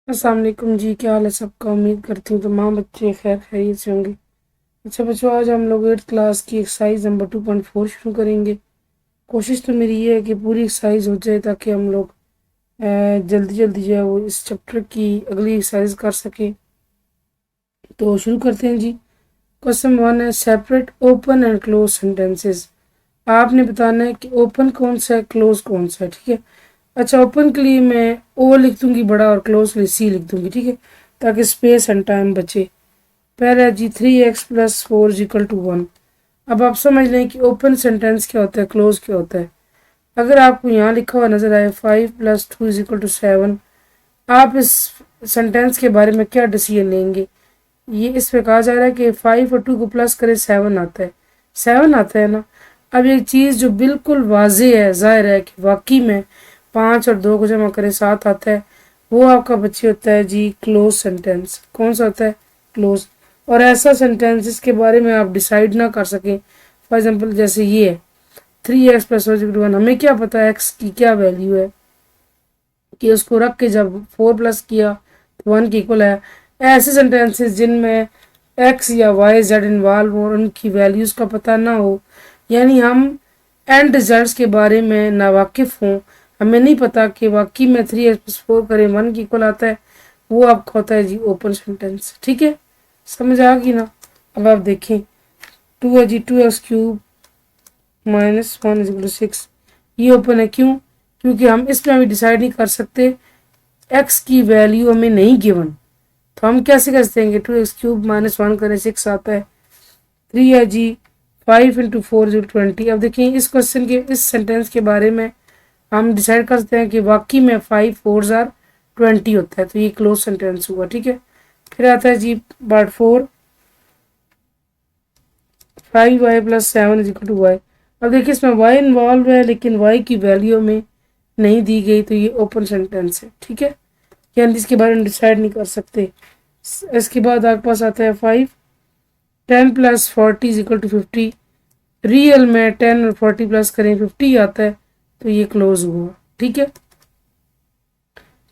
अस्सलाम वालेकुम जी। क्या हाल है सबका? उम्मीद करती हूँ तमाम बच्चे खैर खैरियत से होंगे। अच्छा बच्चों, आज हम लोग 8th क्लास की एक्सरसाइज नंबर 2.4 शुरू करेंगे। कोशिश तो मेरी ये है कि पूरी एक्सरसाइज हो जाए ताकि हम लोग जल्दी जल्दी जो है वो इस चैप्टर की अगली एक्सरसाइज कर सकें। तो शुरू करते हैं जी। क्वेश्चन 1 है, separate open and close sentences. आपने बताना है कि ओपन कौन सा है, क्लोज कौन सा है। ठीक है। अच्छा, ओपन के लिए मैं ओ लिख दूंगी बड़ा और क्लोज के लिए सी लिख दूंगी। ठीक है, ताकि स्पेस एंड टाइम बचे। पहला जी, 3x+4 इज इक्वल टू 1। अब आप समझ लें कि ओपन सेंटेंस क्या होता है, क्लोज क्या होता है। अगर आपको यहाँ लिखा हुआ नजर आए 5+2 इज इक्वल टू 7, आप इस सेंटेंस के बारे में क्या डिसीजन लेंगे? ये इस पे कहा जा रहा है कि 5 और 2 को प्लस करे 7 आता है। 7 आता है ना। अब एक चीज़ जो बिल्कुल वाजे है, जाहिर है कि वाकई में 5 और 2 को जमा करे 7 आता है, वो आपका बच्चे होता है जी क्लोज सेंटेंस। कौन सा होता है? क्लोज। और ऐसा सेंटेंस जिसके बारे में आप डिसाइड ना कर सकें। फॉर एग्जाम्पल जैसे ये है 3x+1, हमें क्या पता है एक्स की क्या वैल्यू है, कि उसको रख के जब 4 प्लस किया तो 1 के इक्वल है। ऐसे सेंटेंसेस जिनमें एक्स या वाई जेड इन्वॉल्व हो और उनकी वैल्यूज़ का पता ना हो, यानी हम एंड रिजल्ट्स के बारे में नावाकिफ़ हों, हमें नहीं पता कि वाकई में 3x+4 करें 1 के इक्वल आता है, वो आपका होता है जी ओपन सेंटेंस। ठीक है, समझ आ गई ना। अब आप देखें 2 है जी, 2x³ -1 इज इक्वल टू 6। ये ओपन है, क्यों? क्योंकि हम इसमें अभी डिसाइड नहीं कर सकते, एक्स की वैल्यू हमें नहीं गिवन। तो हम कैसे कर देंगे? 2x³ -1 करें 6 आता है। 3 है जी, 5 × 4 = 20। अब देखिए इस क्वेश्चन के, इस सेंटेंस के बारे में हम डिसाइड कर सकते हैं कि वाकई में 5 4 = 20 होता है, तो ये क्लोज सेंटेंस हुआ। ठीक है, फिर आता है जी part 4, 5y+7 is equal to y। अब देखिए इसमें y इन्वॉल्व है लेकिन y की वैल्यू में नहीं दी गई, तो ये ओपन सेंटेंस है। ठीक है, यानी इसके बारे में डिसाइड नहीं कर सकते। इसके बाद आपके पास आता है 5, 10+40 इज इक्वल टू 50। रियल में 10 और 40 प्लस करें 50 आता है, तो ये क्लोज हुआ। ठीक है,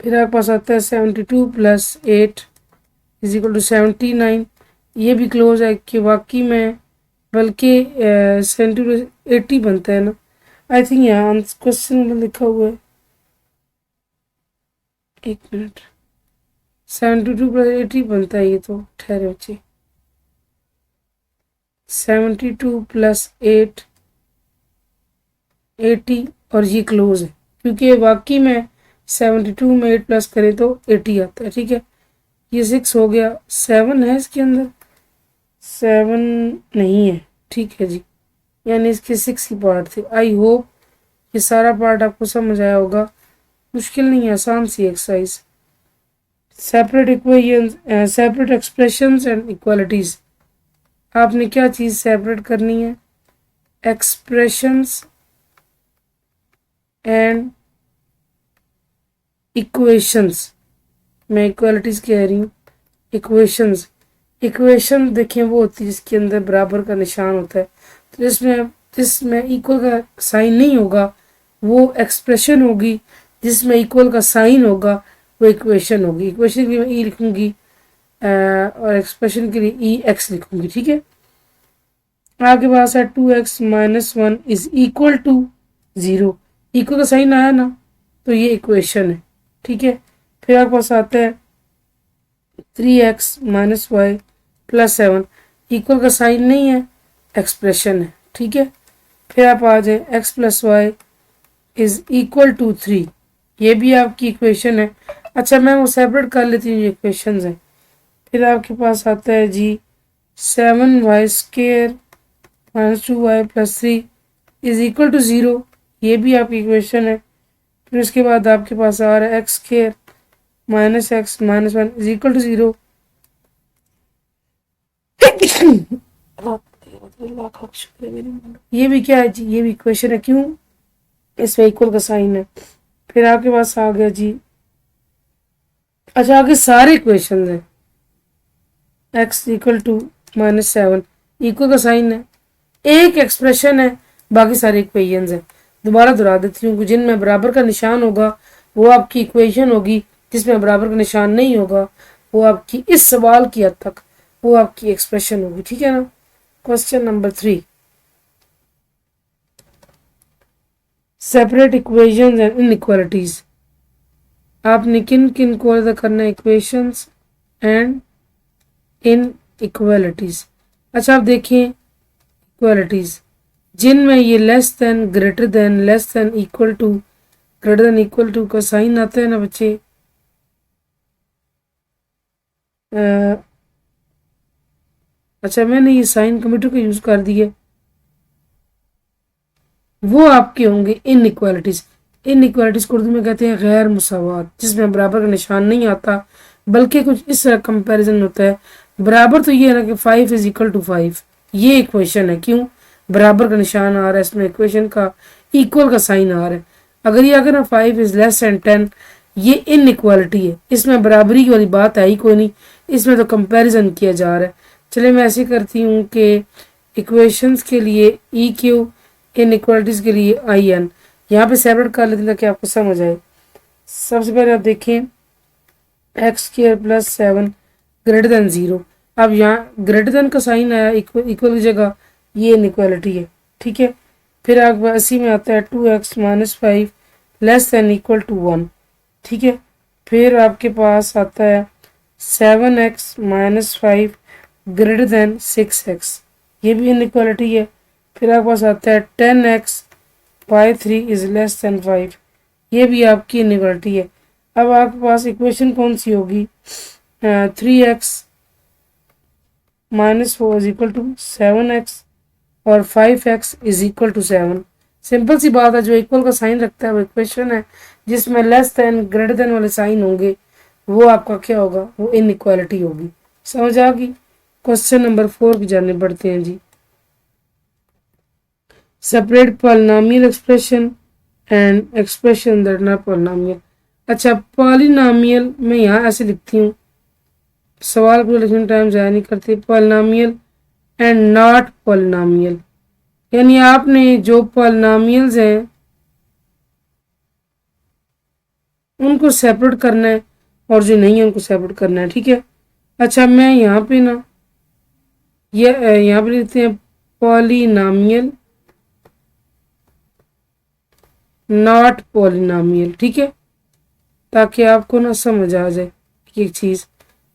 फिर आपके पास आता है 72+8 इज इक्वल टू 79। ये भी क्लोज है कि वाकई में, बल्कि 70 बनता है ना। आई थिंक यहाँ क्वेश्चन में लिखा हुआ है, एक मिनट, 72+80 बनता है ये तो। ठहरे बच्चे, 72+8 80, और ये क्लोज है क्योंकि वाकई में 72 में 8 प्लस करें तो 80 आता है। ठीक है, ये 6 हो गया। 7 है इसके अंदर? 7 नहीं है। ठीक है जी, यानी इसके 6 ही पार्ट थे। आई होप ये सारा पार्ट आपको समझ आया होगा। मुश्किल नहीं है, आसान सी exercise. Separate equations, separate expressions and equalities. आपने क्या चीज़ सेपरेट करनी है? Expressions and equations. मैं इक्वालिटीज कह रही हूँ, इक्वेशंस। इक्वेशन देखें वो होती है जिसके अंदर बराबर का निशान होता है, तो जिसमें इक्वल का साइन नहीं होगा वो एक्सप्रेशन होगी, जिसमें इक्वल का साइन होगा वो इक्वेशन होगी। इक्वेशन के लिए मैं ई लिखूंगी और एक्सप्रेशन के लिए ई एक्स लिखूंगी। ठीक है, आपके पास है 2x-1 is equal to 0। Equal का साइन आया ना, तो ये इक्वेशन है। ठीक है, फिर आपके पास आता है 3x-y+7। इक्वल का साइन नहीं है, एक्सप्रेशन है। ठीक है, फिर आप आ जाए x+y इज इक्वल टू 3। ये भी आपकी इक्वेशन है। अच्छा, मैं वो सेपरेट कर लेती हूँ, इक्वेशन है। फिर आपके पास आता है जी 7y² -2y+3 is equal to 0। ये भी आपकी इक्वेशन है। फिर उसके बाद आपके पास आ रहा है x² -x-1 is equal to 0। ये भी क्या है जी? ये भी इक्वेशन है। क्यों? इसमें इक्वल का साइन है। फिर आपके पास आ गया जी, अच्छा आगे सारे इक्वेशन है। x इक्वल टू -7, इक्वल का साइन है। एक एक्सप्रेशन है, बाकी सारे इक्वेशंस है। दोबारा दोहरा देती हूँ, जिनमें बराबर का निशान होगा वो आपकी इक्वेशन होगी, जिसमें बराबर का निशान नहीं होगा वो आपकी इस सवाल की हद तक वो आपकी एक्सप्रेशन होगी, ठीक है ना। Question number 3, separate equations and inequalities. आपने किन किन को अलग करना है, इक्वेशंस एंड इन इक्वालिटीज। अच्छा आप देखिए इक्वालिटीज जिनमें ये less than, greater than, less than, equal to, greater than equal to का साइन आता है ना बच्चे, अच्छा मैंने ये साइन कंप्यूटर का यूज कर दिया, वो आपके होंगे इनइक्वालिटीज। इनइक्वालिटीज को उर्दू में कहते हैं गैर मुसावात, जिसमें बराबर का निशान नहीं आता बल्कि कुछ इस तरह कंपैरिजन होता है। बराबर तो ये है ना कि 5 इज इक्वल टू 5, ये इक्वेशन है, क्यों, बराबर का निशान आ रहा है, इसमें इक्वेशन का इक्वल का साइन आ रहा है। अगर ये अगर ना 5 इज लेस देन 10, ये इनइक्वालिटी है, इसमें बराबरी की वाली बात है ही कोई नहीं, इसमें तो कंपैरिजन किया जा रहा है। चलिए मैं ऐसे करती हूँ कि इक्वेशंस के लिए ई क्यू, इनइक्वालिटीज के लिए आई एन, यहाँ पे सेपरेट कर लेते हैं ताकि आपको समझ आए। सबसे पहले आप देखें x square plus 7 greater than 0। अब यहाँ ग्रेटर देन का साइन आया इक्वल की जगह, ये इनइक्वालिटी है, ठीक है। फिर आप इसी में आता है 2x minus 5 less than equal to 1, ठीक है। फिर आपके पास आता है 7x minus 5 greater than 6x, ये भी इनइक्वालिटी है। फिर आपके पास आता है 10x by 3 is less than 5, ये भी आपकी इनइक्वालिटी है। अब आपके पास इक्वेशन कौन सी होगी, 3x minus 4 is equal to 7x और 5x is equal to 7। Simple सी बात है, जो इक्वल का साइन रखता है वो इक्वेशन है, जिसमें लेस देन, ग्रेटर देन वाले साइन होंगे वो आपका क्या होगा, वो इनइक्वालिटी होगी। समझ आ गई। क्वेश्चन नंबर 4 की जाने बढ़ते हैं जी। Separate polynomial expression and expression that not polynomial. अच्छा पॉलिनोमियल मैं यहाँ ऐसे लिखती हूँ, सवाल को लिखने टाइम ज़ाया नहीं करते, पॉलिनोमियल एंड नॉट पॉलिनोमियल, यानी आपने जो पॉलिनोमियल्स हैं उनको सेपरेट करना है और जो नहीं है उनको सेपरेट करना है, ठीक है। अच्छा मैं यहाँ पे ना ये यहाँ पे लिखते हैं पॉलिनोमियल नॉट पॉलिनोमियल, ठीक है, ताकि आपको ना समझ आ जाए एक चीज़।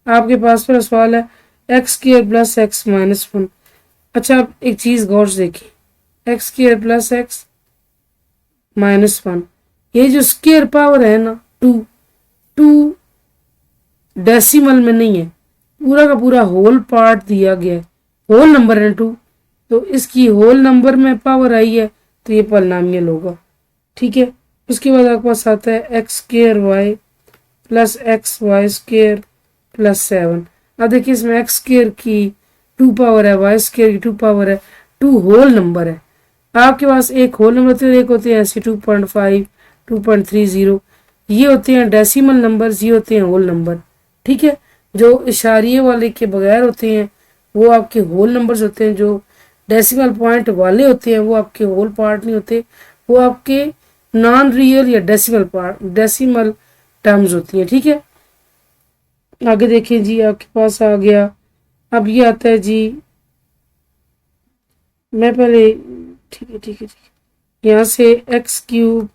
आपके पास पर सवाल है x square plus x minus 1। अच्छा आप एक चीज़ गौर से देखिए, x square plus x minus 1, ये जो स्क्वायर पावर है ना 2 डेसिमल में नहीं है, पूरा का पूरा होल पार्ट दिया गया है, होल नंबर है 2, तो इसकी होल नंबर में पावर आई है तो ये पॉलिनोमियल होगा, ठीक है। उसके बाद आपके पास आता है x square y plus x y square plus 7। अब देखिए इसमें एक्स स्क्वायर की 2 पावर है, वाई स्क्वायर की 2 पावर है, 2 होल नंबर है। आपके पास एक होल नंबर होते हैं, एक होते हैं ऐसे 2.5, 2.30, ये होते हैं डेसिमल नंबर, ये होते हैं होल नंबर, ठीक है। जो इशारिये वाले के बगैर होते हैं वो आपके होल नंबर्स होते हैं, जो डेसिमल पॉइंट वाले होते हैं वो आपके होल पार्ट नहीं होते, वो आपके नॉन रियल या डेसिमल टर्म्स होती हैं, ठीक है। आगे देखें जी, आपके पास आ गया, अब ये आता है जी, मैं पहले ठीक है यहाँ से x cube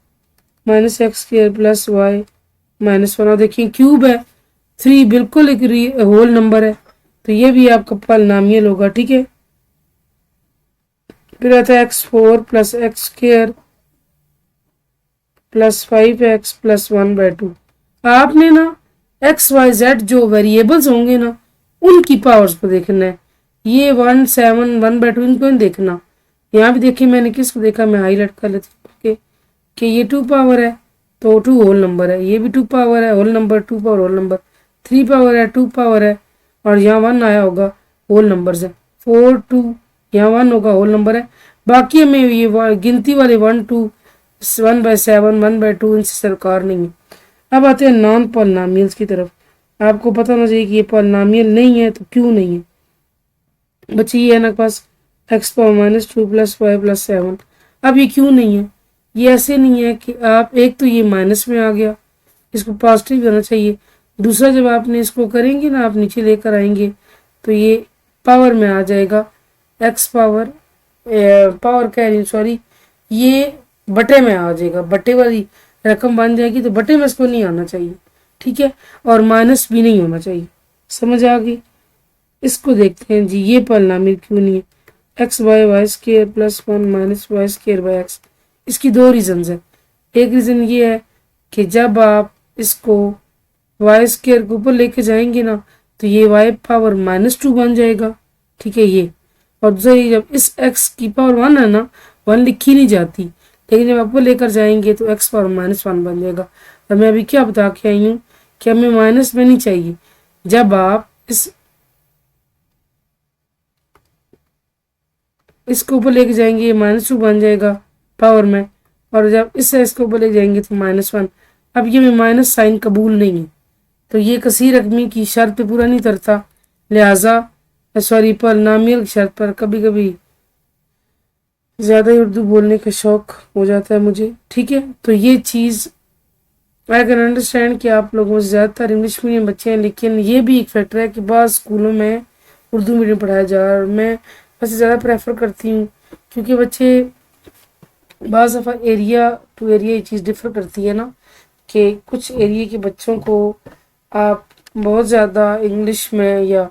minus x square plus y minus 1। देखिए क्यूब है, 3 बिल्कुल एक होल नंबर है, तो ये भी आपका पॉलिनोमियल होगा, ठीक है। फिर आता है x4 plus x square plus 5x plus 1/2। आपने ना एक्स वाई जेड जो वेरिएबल्स होंगे ना उनकी पावर्स को देखना है, ये 1 7 1/2 इनको नहीं देखना। यहाँ भी देखिए मैंने किसको देखा, मैं हाईलाइट कर लेती हूँ कि ये 2 पावर है तो 2 होल नंबर है, ये भी 2 पावर है whole number, 2 power whole number, 3 power है 2 पावर है, और यहाँ 1 आया होगा होल नंबर से, 4 2 यहाँ 1 होगा होल नंबर है। बाकी हमें ये गिनती वाले 1 2 1/7 1/2 इनसे सरकार नहीं है। अब आते हैं नॉन पॉलिनोमियल्स की तरफ। आपको पता होना चाहिए कि ये पॉलिनोमियल नहीं है, तो क्यों नहीं है बच्चे, ये है ना पास x power minus 2 plus y plus 7। अब ये क्यों नहीं है, ये ऐसे नहीं है कि आप एक तो ये माइनस में आ गया, इसको पॉजिटिव होना चाहिए। दूसरा जब आपने इसको करेंगे ना, आप नीचे लेकर आएंगे तो ये पावर में आ जाएगा, एक्स पावर, पावर कह रही हूँ सॉरी, ये बटे में आ जाएगा, बटे वाली रकम बन जाएगी, तो बटे में इसको नहीं आना चाहिए, ठीक है। और माइनस भी नहीं होना चाहिए, समझ आ गई। इसको देखते हैं जी, ये पॉलिनोमियल क्यों नहीं है, x by y square plus 1 minus y square by x. इसकी दो रीजंस है। एक रीजन ये है कि जब आप इसको वाई स्क्वायर के ऊपर लेके जाएंगे ना, तो ये वाई पावर -2 बन जाएगा, ठीक है ये। और दूसरा ये, जब इस x की पावर 1 है ना, 1 लिखी नहीं जाती, लेकिन जब ऊपर लेकर जाएंगे तो x पावर -1 बन जाएगा। तो मैं अभी क्या बता के आई हूँ कि हमें माइनस में नहीं चाहिए। जब आप इसको ऊपर लेके जाएंगे, ये -2 बन जाएगा पावर में, और जब इसको ऊपर लेके जाएंगे तो -1। अब ये में माइनस साइन कबूल नहीं है, तो ये कसीर रकमी की शर्त पे पूरा नहीं करता, लिहाजा सॉरी पॉलिनोमियल की शर्त पर कभी कभी ज़्यादा ही उर्दू बोलने का शौक हो जाता है मुझे, ठीक है। तो ये चीज़ आई कैन अंडरस्टैंड कि आप लोगों से ज़्यादातर इंग्लिश मीडियम बच्चे हैं, लेकिन ये भी एक फैक्टर है कि बाद स्कूलों में उर्दू मीडियम पढ़ाया जा रहा है। और मैं वैसे ज़्यादा प्रेफर करती हूँ, क्योंकि बच्चे बाज़ दफ़ा एरिया टू एरिया ये चीज़ डिफ़र करती है ना, कि कुछ एरिया के बच्चों को आप बहुत ज़्यादा इंग्लिश में, या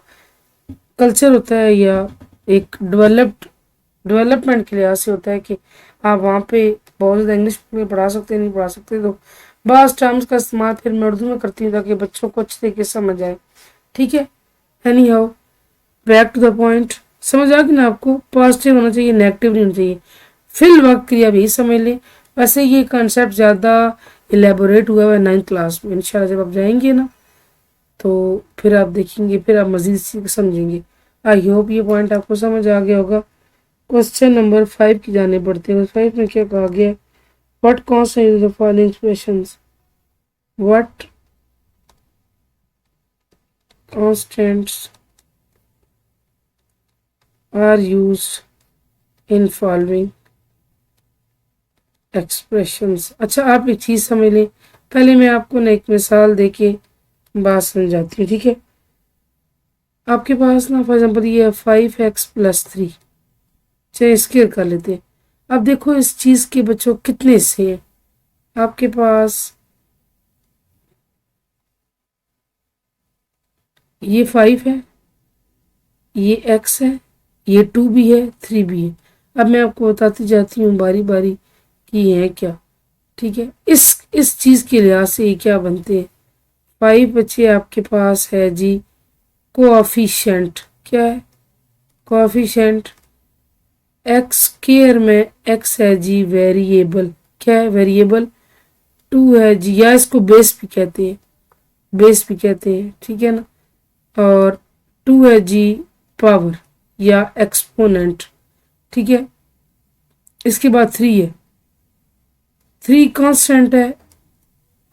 कल्चर होता है, या एक डेवलपमेंट के लिहाज से होता है कि आप वहाँ पे बहुत ज़्यादा इंग्लिश में पढ़ा सकते नहीं पढ़ा सकते, तो बास टर्म्स का इस्तेमाल फिर मैं उर्दू में करती हूँ ताकि बच्चों को अच्छे तरीके से समझ आए, ठीक है। Anyhow, back to the point, समझ आ गई ना आपको। पॉजिटिव होना चाहिए, नेगेटिव नहीं होना चाहिए। फिल वक्त क्रिया भी समझ लें। वैसे ये कॉन्सेप्ट ज़्यादा एलेबोरेट हुआ है 9th क्लास में, इंशाल्लाह जब आप जाएंगे ना तो फिर आप देखेंगे, फिर आप मज़ीद समझेंगे। आई होप ये पॉइंट आपको समझ आ गया होगा। क्वेश्चन नंबर 5 की जाने पड़ते हैं। 5 में क्या कहा गया, what constant the following expressions, what constants are used in following expressions। अच्छा, आप एक चीज़ समझ लें, पहले मैं आपको ना एक मिसाल देके बात समझाती हूँ, ठीक है। आपके पास ना फॉर एग्जाम्पल ये 5x + 3, चलिए स्क्वायर कर लेते हैं। अब देखो इस चीज़ के बच्चों कितने हिस्से हैं आपके पास, ये 5 है, ये x है, ये 2 भी है, 3 भी है। अब मैं आपको बताती जाती हूँ बारी बारी कि ये है क्या, ठीक है। इस चीज़ के लिहाज से ये क्या बनते हैं। 5 बच्चे आपके पास है जी कोएफिशिएंट, क्या है कोएफिशिएंट। एक्स स्क्वायर में x है जी वेरिएबल, क्या है वेरिएबल। 2 है जी, या इसको बेस भी कहते हैं, बेस भी कहते हैं, ठीक है ना। और 2 है जी पावर या एक्सपोनेंट, ठीक है। इसके बाद 3 है, 3 कांस्टेंट है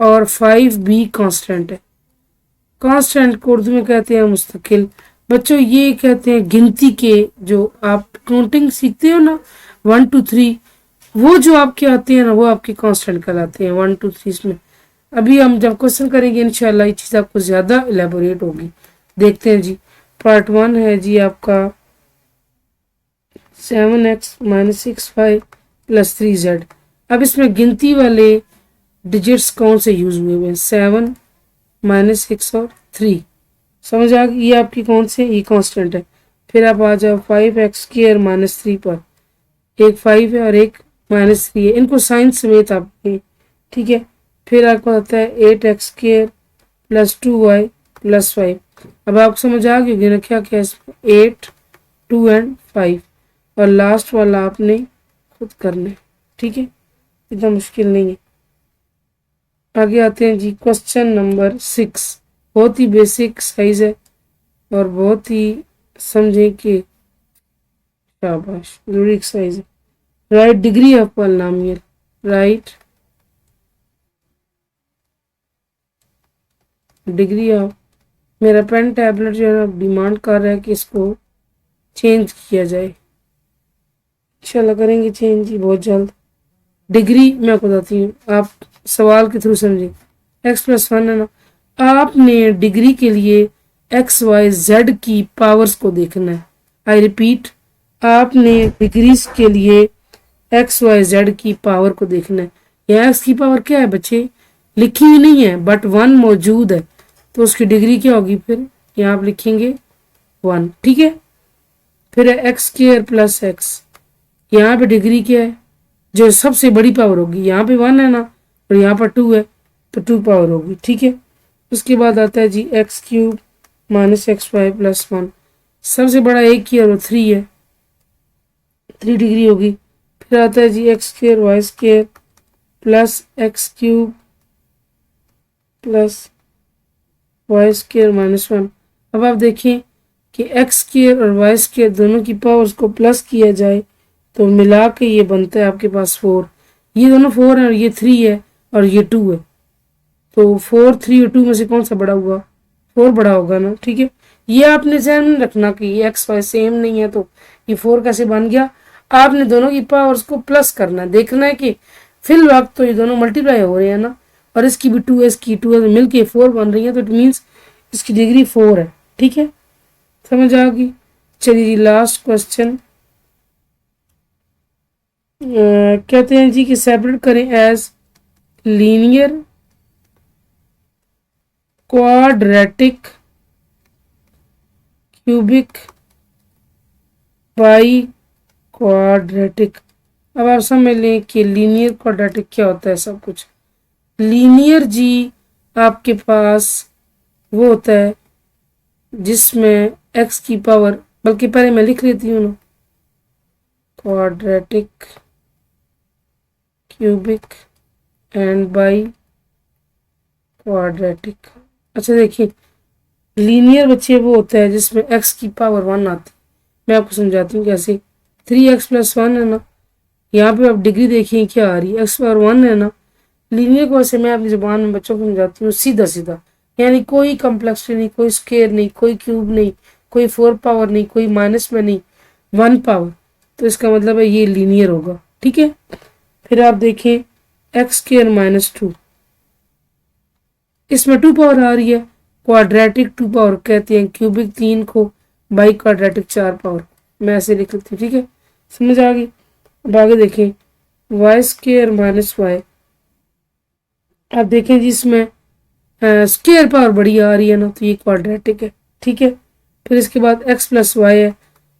और 5 भी कांस्टेंट है। कांस्टेंट को उर्दू में कहते हैं मुस्तकिल। बच्चों ये कहते हैं गिनती के, जो आप काउंटिंग सीखते हो ना 1 2 3, वो जो आपके आते हैं ना वो आपके कांस्टेंट कहलाते हैं 1 2 3 में। अभी हम जब क्वेश्चन करेंगे इंशाल्लाह ये चीज़ आपको ज़्यादा एलेबोरेट होगी। देखते हैं जी, पार्ट 1 है जी आपका 7x - 6y + 3z। अब इसमें गिनती वाले डिजिट्स कौन से यूज हुए हुए हैं, 7 -6 और 3। समझ आ गई, ये आपकी कौन से, ये कांस्टेंट है। फिर आप आ जाओ 5x² - 3 पर, एक 5 है और एक -3 है, इनको साइन समेत आप, ठीक है। फिर आपको आता है 8x² + 2y + 5। अब आपको समझ आ गई ना क्या क्या इसमें, 8 2 एंड 5, और लास्ट वाला आपने खुद करना है, ठीक है, इतना मुश्किल नहीं है। आगे आते हैं जी क्वेश्चन नंबर 6, बहुत ही बेसिक साइज है और बहुत ही समझे कि शाबाश जरूरी साइज है। Right degree of polynomial, right degree of. मेरा पेन टैबलेट जो है ना डिमांड कर रहा है कि इसको चेंज किया जाए, इंशाल्लाह करेंगे चेंज ही बहुत जल्द। डिग्री मैं आपको बताती हूँ, आप सवाल के थ्रू समझें। x प्लस 1 है ना। आपने डिग्री के लिए एक्स वाई जेड की पावर्स को देखना है। आई रिपीट, आपने डिग्रीज के लिए एक्स वाई जेड की पावर को देखना है। यहाँ एक्स की पावर क्या है बच्चे, लिखी हुई नहीं है बट 1 मौजूद है, तो उसकी डिग्री क्या होगी, फिर यहाँ आप लिखेंगे 1। ठीक है, फिर है एक्स स्क्वायर प्लस एक्स, यहाँ पे डिग्री क्या है, जो सबसे बड़ी पावर होगी, यहाँ पे 1 है ना और यहाँ पर 2 है तो 2 पावर होगी। ठीक है, उसके बाद आता है जी x cube minus x y plus 1, सबसे बड़ा एक ही है और 3 है, 3 डिग्री होगी। फिर आता है जी x square y square plus x cube plus y square minus 1। अब आप देखें कि एक्स स्क्वायर और वाई स्क्वायर दोनों की पावर्स को प्लस किया जाए तो मिला के ये बनता है आपके पास 4। ये दोनों 4 है और ये 3 है और ये 2 है, तो 4, 3 और 2 में से कौन सा बड़ा हुआ, 4 बड़ा होगा ना। ठीक है, ये आपने ध्यान में रखना कि ये एक्स वाई सेम नहीं है तो ये 4 कैसे बन गया। आपने दोनों की पावर्स को प्लस करना है, देखना है कि फिल वक्त तो ये दोनों मल्टीप्लाई हो रहे हैं ना, और इसकी भी 2 है इसकी 2 है तो मिलके 4 बन रही है, तो इट मीन्स इसकी डिग्री 4 है। ठीक है, समझ आ गई। चलिए जी लास्ट क्वेश्चन कहते हैं जी कि सेपरेट करें as linear quadratic cubic biquadratic. अब आप समझ लें कि लीनियर क्वाड्रेटिक क्या होता है। सब कुछ लीनियर जी आपके पास वो होता है जिसमें x की पावर, बल्कि पहले मैं लिख लेती हूँ ना, quadratic cubic and by quadratic. अच्छा देखिए, लीनियर बच्चे वो होता है जिसमें x की पावर 1 आती है। मैं आपको समझाती हूँ कैसे। 3x प्लस 1 है ना, यहाँ पे आप डिग्री देखिए क्या आ रही है, x पावर 1 है ना। लीनियर को वैसे मैं अपनी जुबान में बच्चों को समझाती हूँ सीधा सीधा, यानी कोई कम्प्लेक्सिटी नहीं, कोई स्क्वायर नहीं, कोई क्यूब नहीं, कोई 4 पावर नहीं, कोई माइनस में नहीं, 1 पावर, तो इसका मतलब है ये लीनियर होगा। ठीक है, फिर आप देखें एक्स स्क्वायर माइनस 2, इसमें 2 पावर आ रही है, क्वाड्रेटिक 2 पावर कहते हैं, क्यूबिक 3 को, बाई क्वाड्रेटिक 4 पावर। मैं ऐसे लिख लेती हूँ। ठीक है, समझ आ गई। अब आगे देखें वाई स्क्वायर माइनस वाई, आप देखें जी इसमें स्क्वायर पावर बड़ी आ रही है ना, तो ये क्वाड्रेटिक है। ठीक है, फिर इसके बाद x प्लस वाई है,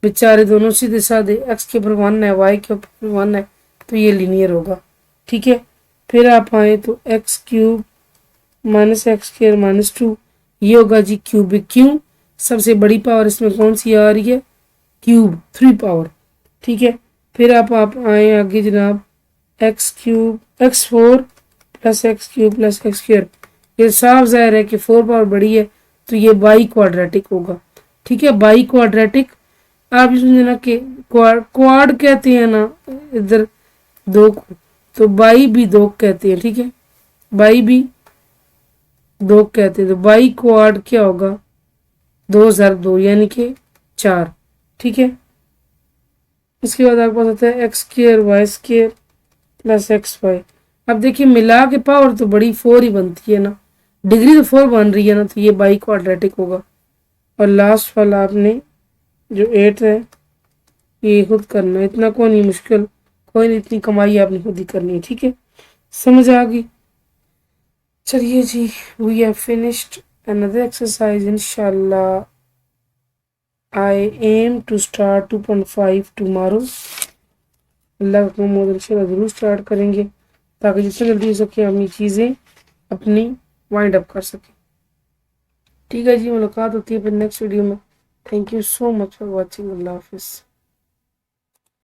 बेचारे दोनों सीधे साधे, x के ऊपर 1 है y के ऊपर 1 है, तो ये लीनियर होगा। ठीक है, फिर आप आए तो x cube minus x square minus 2, ये होगा जी क्यूबिक। क्यों, सबसे बड़ी पावर इसमें कौन सी आ रही है, क्यूब, 3 पावर। ठीक है, फिर आप आए आगे जनाब x cube x4 plus x cube plus x square, ये साफ जाहिर है कि 4 पावर बड़ी है तो ये बाई क्वाड्रेटिक होगा। ठीक है, बाई क्वाड्रेटिक आप समझना कि क्वाड कहते हैं ना इधर 2 को, तो बाई भी 2 कहते हैं। ठीक है, बाई भी 2 कहते हैं, तो बाई क्वाड क्या होगा, 2 यानी कि 4। ठीक है, इसके बाद आपके पास आता है x square y square plus x y. अब देखिए मिला के पावर तो बड़ी 4 ही बनती है ना, डिग्री तो 4 बन रही है ना, तो ये बाई क्वाड्रेटिक होगा। और लास्ट वाला आपने जो 8 है ये खुद करना है, इतना कोई नहीं मुश्किल, कोई नहीं, इतनी कमाई आपने खुद ही करनी है। ठीक है, समझ आ गई। चलिए जी, we have finished another exercise इंशाल्लाह। I am to start 2.5 tomorrow. अल्लाह का हुक्म हो इंशाल्लाह ज़रूर स्टार्ट करेंगे ताकि जितना जल्दी हो सके अपनी चीज़ें अपनी वाइंड अप कर सकें। ठीक है जी, मुलाकात होती है फिर नेक्स्ट वीडियो में। Thank you so much for watching. अल्लाह हाफिज़।